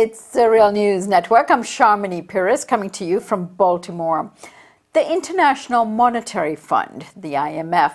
It's the Real News Network. I'm Sharmini Pires coming to you from Baltimore. The International Monetary Fund, the IMF,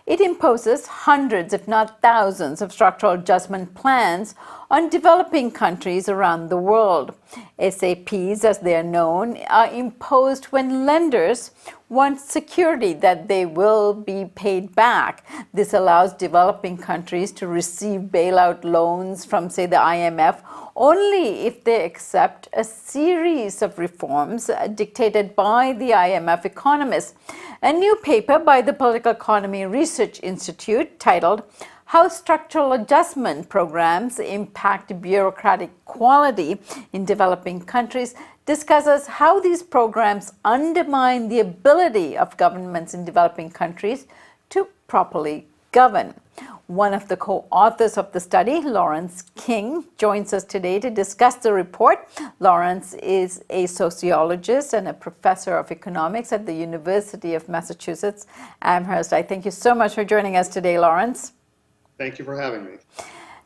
it imposes hundreds, if not thousands, of structural adjustment plans on developing countries around the world. SAPs, as they are known, are imposed when lenders want security that they will be paid back. This allows developing countries to receive bailout loans from, say, the IMF only if they accept a series of reforms dictated by the IMF economists. A new paper by the Political Economy Research Institute titled "How Structural Adjustment Programs Impact Bureaucratic Quality in Developing Countries" discusses how these programs undermine the ability of governments in developing countries to properly govern. One of the co-authors of the study, Lawrence King, joins us today to discuss the report. Lawrence is a sociologist and a professor of economics at the University of Massachusetts Amherst. I thank you so much for joining us today, Lawrence. Thank you for having me.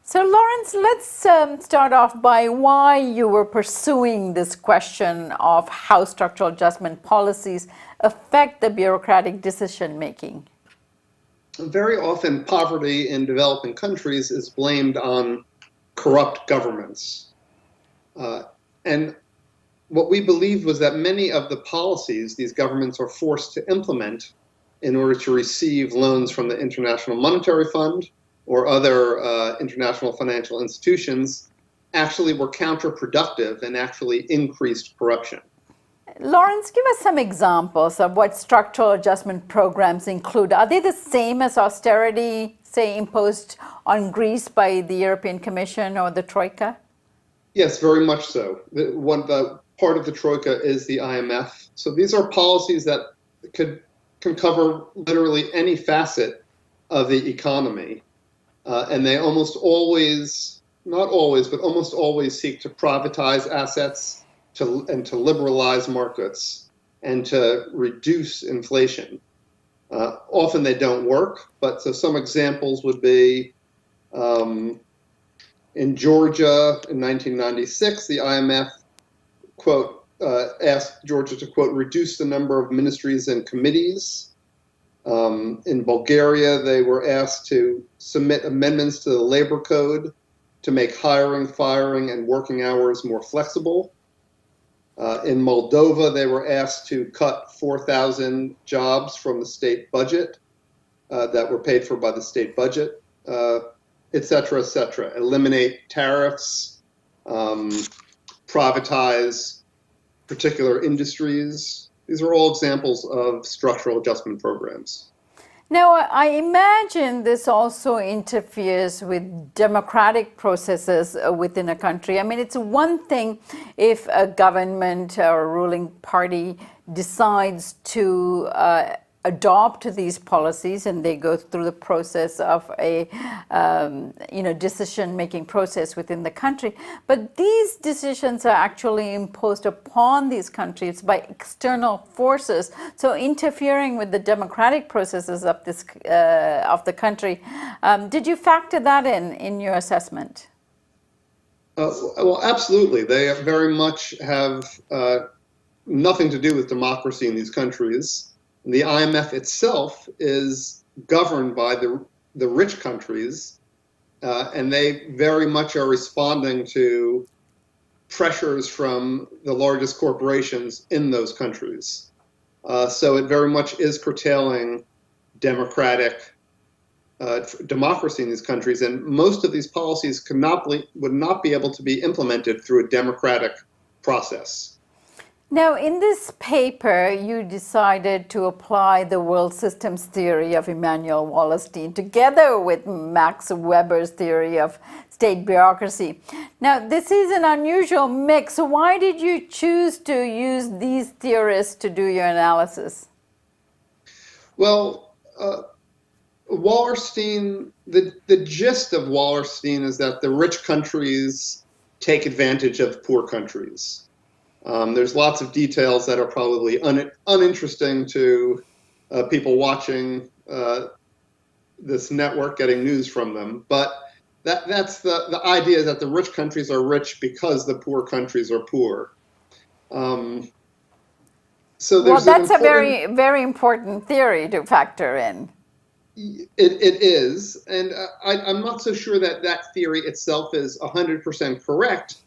So, Lawrence, let's start off by why you were pursuing this question of how structural adjustment policies affect the bureaucratic decision-making. Very often, poverty in developing countries is blamed on corrupt governments. And what we believed was that many of the policies these governments are forced to implement in order to receive loans from the International Monetary Fund or other international financial institutions actually were counterproductive and actually increased corruption. Lawrence, give us some examples of what structural adjustment programs include. Are they the same as austerity, say, imposed on Greece by the European Commission or the Troika? Yes, very much so. Part of the Troika is the IMF. So these are policies that can cover literally any facet of the economy. And they almost always, not always, but almost always seek to privatize assets and to liberalize markets and to reduce inflation. Often they don't work, but so some examples would be in Georgia in 1996, the IMF, quote, asked Georgia to, quote, reduce the number of ministries and committees. In Bulgaria, they were asked to submit amendments to the labor code to make hiring, firing, and working hours more flexible. In Moldova, they were asked to cut 4,000 jobs from the state budget that were paid for by the state budget, et cetera, et cetera. Eliminate tariffs, privatize particular industries. These are all examples of structural adjustment programs. Now, I imagine this also interferes with democratic processes within a country. I mean, it's one thing if a government or a ruling party decides to adopt these policies and they go through the process of a decision-making process within the country. But these decisions are actually imposed upon these countries by external forces. So interfering with the democratic processes of the country. Did you factor that in your assessment? Well, absolutely. They very much have nothing to do with democracy in these countries. The IMF itself is governed by the rich countries, and they very much are responding to pressures from the largest corporations in those countries. So it very much is curtailing democracy in these countries, and most of these policies would not be able to be implemented through a democratic process. Now, in this paper, you decided to apply the world systems theory of Immanuel Wallerstein together with Max Weber's theory of state bureaucracy. Now, this is an unusual mix. Why did you choose to use these theorists to do your analysis? Well, Wallerstein, the gist of Wallerstein is that the rich countries take advantage of poor countries. There's lots of details that are probably uninteresting to people watching this network, getting news from them. But that's the idea that the rich countries are rich because the poor countries are poor. Um, so Well, there's an that's a important. very, very important theory to factor in. It is, and I'm not so sure that that theory itself is 100% correct.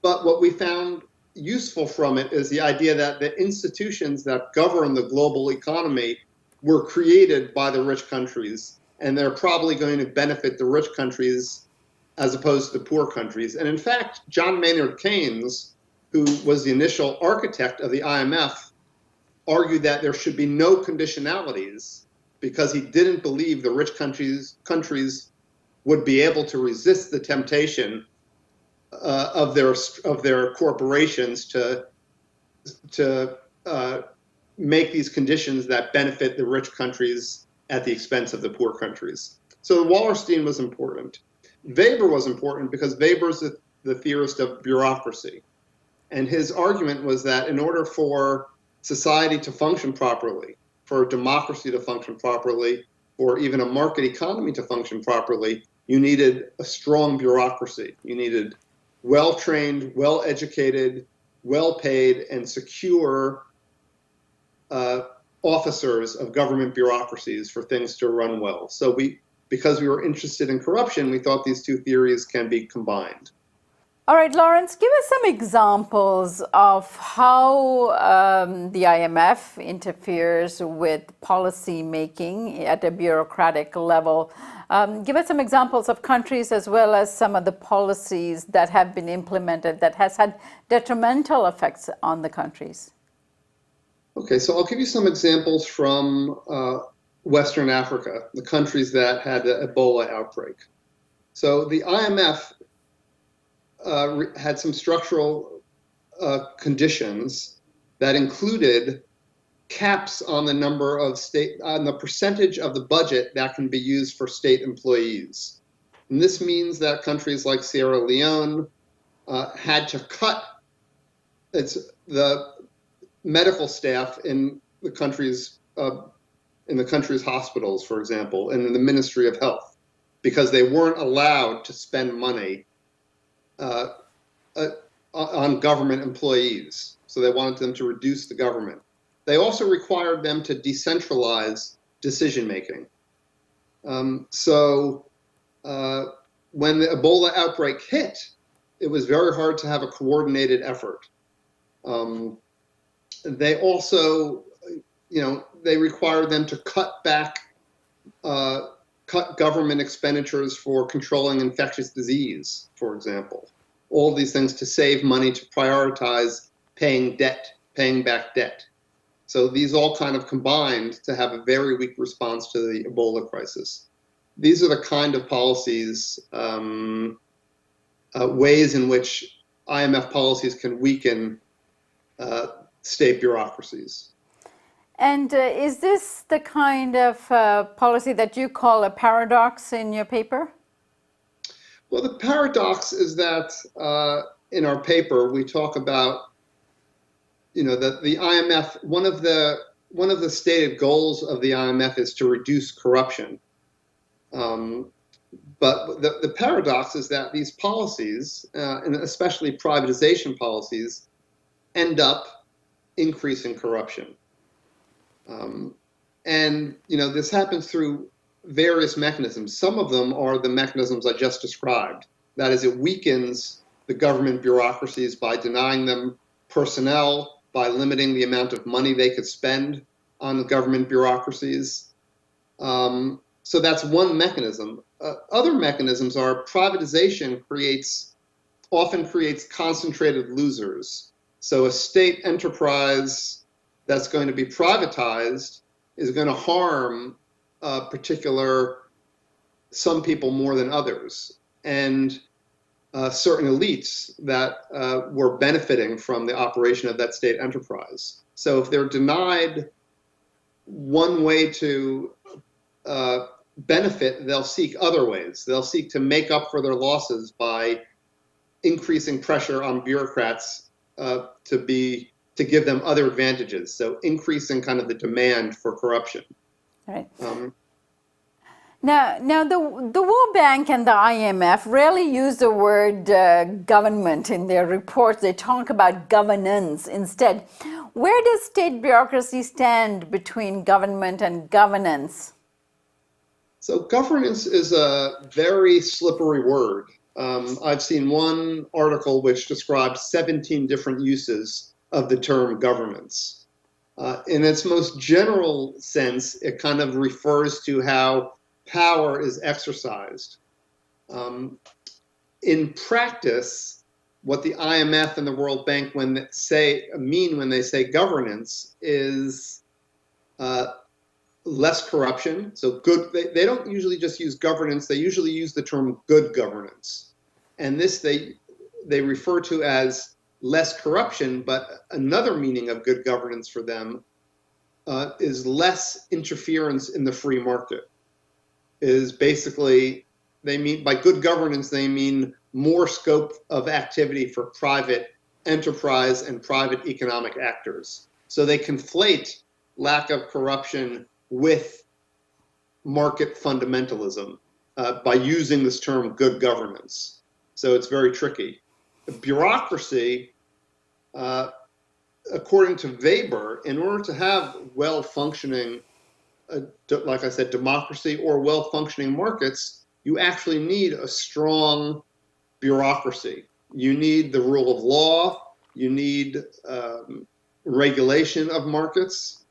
But what we found useful from it is the idea that the institutions that govern the global economy were created by the rich countries, and they're probably going to benefit the rich countries as opposed to the poor countries. And in fact, John Maynard Keynes, who was the initial architect of the IMF, argued that there should be no conditionalities because he didn't believe the rich countries would be able to resist the temptation of their corporations to make these conditions that benefit the rich countries at the expense of the poor countries. So Wallerstein was important. Weber was important because Weber is the theorist of bureaucracy. And his argument was that in order for society to function properly, for democracy to function properly, or even a market economy to function properly, you needed a strong bureaucracy. You needed well-trained, well-educated, well-paid, and secure officers of government bureaucracies for things to run well. So because we were interested in corruption, we thought these two theories can be combined. All right, Lawrence, give us some examples of how the IMF interferes with policy making at a bureaucratic level. Give us some examples of countries as well as some of the policies that have been implemented that has had detrimental effects on the countries. Okay, so I'll give you some examples from Western Africa, the countries that had the Ebola outbreak. So the IMF had some structural conditions that included caps on the number of on the percentage of the budget that can be used for state employees. And this means that countries like Sierra Leone had to cut the medical staff in the country's hospitals, for example, and in the Ministry of Health, because they weren't allowed to spend money on government employees. So they wanted them to reduce the government. They also required them to decentralize decision making. So when the Ebola outbreak hit, it was very hard to have a coordinated effort. They also, they required them to cut government expenditures for controlling infectious disease, for example. All these things to save money to prioritize paying back debt. So these all kind of combined to have a very weak response to the Ebola crisis. These are the kind of policies, ways in which IMF policies can weaken state bureaucracies. And is this the kind of policy that you call a paradox in your paper? Well, the paradox is that in our paper we talk about, that the IMF, one of the stated goals of the IMF is to reduce corruption. But the paradox is that these policies, and especially privatization policies, end up increasing corruption. And this happens through various mechanisms. Some of them are the mechanisms I just described. That is, it weakens the government bureaucracies by denying them personnel, by limiting the amount of money they could spend on the government bureaucracies. So that's one mechanism. Other mechanisms are privatization often creates concentrated losers. So a state enterprise that's going to be privatized is going to harm some people more than others, and certain elites that were benefiting from the operation of that state enterprise. So if they're denied one way to benefit, they'll seek other ways. They'll seek to make up for their losses by increasing pressure on bureaucrats to give them other advantages. So increasing kind of the demand for corruption. Right. Now the World Bank and the IMF rarely use the word government in their reports. They talk about governance instead. Where does state bureaucracy stand between government and governance? So governance is a very slippery word. I've seen one article which describes 17 different uses of the term governance. In its most general sense, it kind of refers to how power is exercised. In practice, what the IMF and the World Bank when they say governance is less corruption. So good. They don't usually just use governance. They usually use the term good governance, and this they refer to as less corruption. But another meaning of good governance for them is less interference in the free market. Is basically they mean by good governance they mean more scope of activity for private enterprise and private economic actors. So they conflate lack of corruption with market fundamentalism by using this term good governance. So it's very tricky. Bureaucracy, according to Weber, in order to have well-functioning, like I said, democracy or well-functioning markets, you actually need a strong bureaucracy. You need the rule of law, you need regulation of markets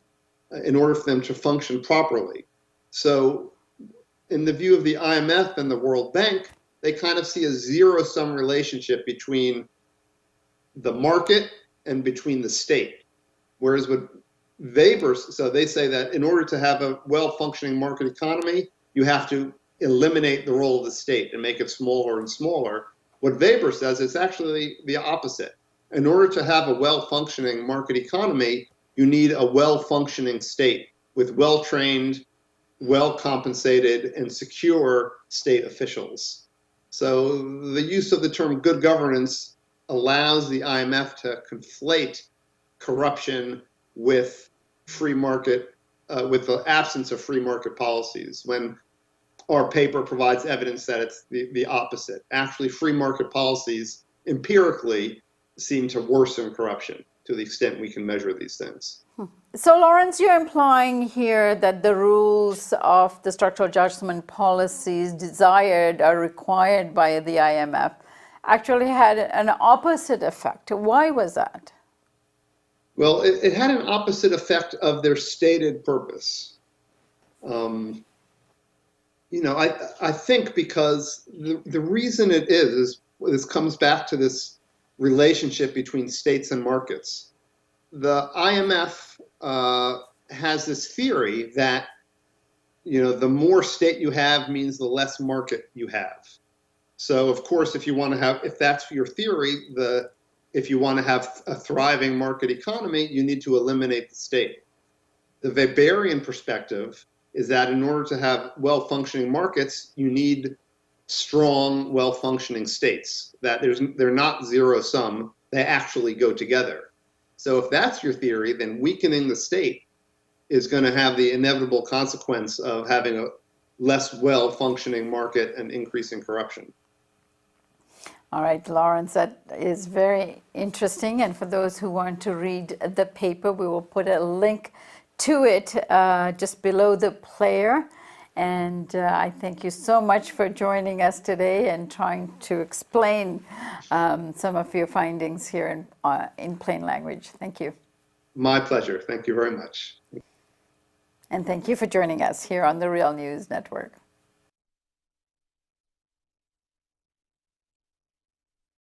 in order for them to function properly. So in the view of the IMF and the World Bank, they kind of see a zero-sum relationship between the market and between the state. Whereas with Weber, so they say that in order to have a well-functioning market economy, you have to eliminate the role of the state and make it smaller and smaller. What Weber says is actually the opposite. In order to have a well-functioning market economy, you need a well-functioning state with well-trained, well-compensated, and secure state officials. So the use of the term good governance allows the IMF to conflate corruption with free market, with the absence of free market policies, when our paper provides evidence that it's the opposite. Actually, free market policies empirically seem to worsen corruption to the extent we can measure these things. So, Lawrence, you're implying here that the rules of the structural adjustment policies desired or required by the IMF actually had an opposite effect. Why was that? Well, it had an opposite effect of their stated purpose. I think because the reason it is this comes back to this relationship between states and markets. The IMF has this theory that the more state you have means the less market you have. So of course, if that's your theory, if you want to have a thriving market economy, you need to eliminate the state. The Weberian perspective is that in order to have well-functioning markets, you need strong, well-functioning states. That they're not zero-sum; they actually go together. So if that's your theory, then weakening the state is going to have the inevitable consequence of having a less well-functioning market and increasing corruption. All right, Lawrence, that is very interesting. And for those who want to read the paper, we will put a link to it just below the player. And I thank you so much for joining us today and trying to explain some of your findings here in plain language. Thank you. My pleasure. Thank you very much. And thank you for joining us here on the Real News Network.